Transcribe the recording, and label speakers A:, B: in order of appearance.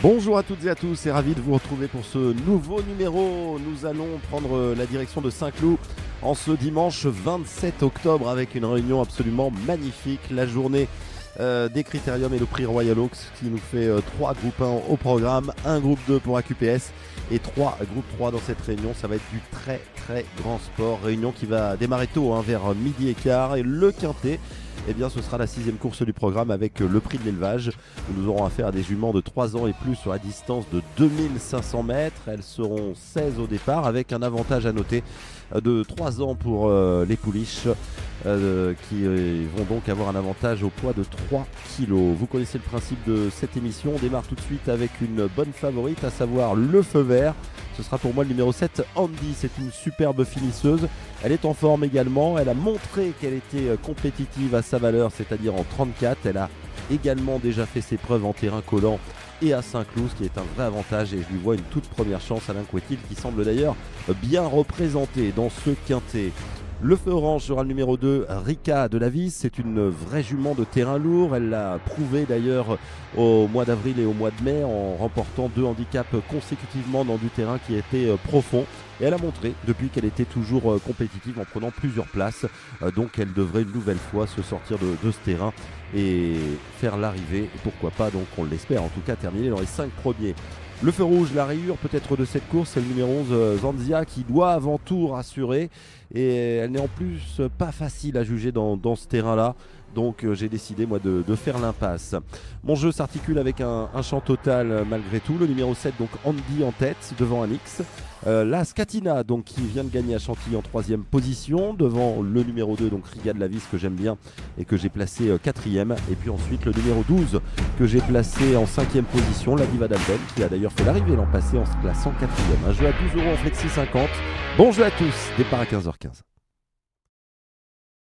A: Bonjour à toutes et à tous et ravi de vous retrouver pour ce nouveau numéro. Nous allons prendre la direction de Saint-Cloud en ce dimanche 27 octobre avec une réunion absolument magnifique. La journée des Critériums et le prix Royal Oaks qui nous fait 3 groupes 1 au programme, un groupe 2 pour AQPS et 3 groupes 3 dans cette réunion. Ça va être du très grand sport. Réunion qui va démarrer tôt, vers midi et quart, et le quintet. Eh bien, ce sera la 6e course du programme avec le prix de l'élevage. Nous aurons affaire à des juments de 3 ans et plus sur la distance de 2500 mètres. Elles seront 16 au départ avec un avantage à noter de 3 ans pour les pouliches qui vont donc avoir un avantage au poids de 3 kg. Vous connaissez le principe de cette émission. On démarre tout de suite avec une bonne favorite, à savoir le feu vert. Ce sera pour moi le numéro 7, Andy. C'est une superbe finisseuse. Elle est en forme également. Elle a montré qu'elle était compétitive à sa valeur, c'est-à-dire en 34. Elle a également déjà fait ses preuves en terrain collant et à Saint-Cloud, ce qui est un vrai avantage. Et je lui vois une toute première chance, Alain Couetil, qui semble d'ailleurs bien représenté dans ce quintet. Le feu orange sera le numéro 2, Rika de la Vis. C'est une vraie jument de terrain lourd. Elle l'a prouvé d'ailleurs au mois d'avril et au mois de mai en remportant 2 handicaps consécutivement dans du terrain qui était profond. Et elle a montré depuis qu'elle était toujours compétitive en prenant plusieurs places. Donc elle devrait une nouvelle fois se sortir de ce terrain et faire l'arrivée. Pourquoi pas, donc on l'espère en tout cas, terminer dans les 5 premiers. Le feu rouge, la rayure peut-être de cette course, c'est le numéro 11, Zanzia, qui doit avant tout rassurer. Et elle n'est en plus pas facile à juger dans ce terrain-là. Donc j'ai décidé moi de faire l'impasse. Mon jeu s'articule avec un champ total malgré tout. Le numéro 7, donc Andy en tête devant Alix. La Scatina donc, qui vient de gagner à Chantilly en 3e position devant le numéro 2, donc Riga de la Vis, que j'aime bien et que j'ai placé 4e. Et puis ensuite le numéro 12 que j'ai placé en 5e position, la Diva d'Alben, qui a d'ailleurs fait l'arrivée l'an passé en se plaçant 4e. Un jeu à 12 € en flexi 50. Bon jeu à tous, départ à 15h15.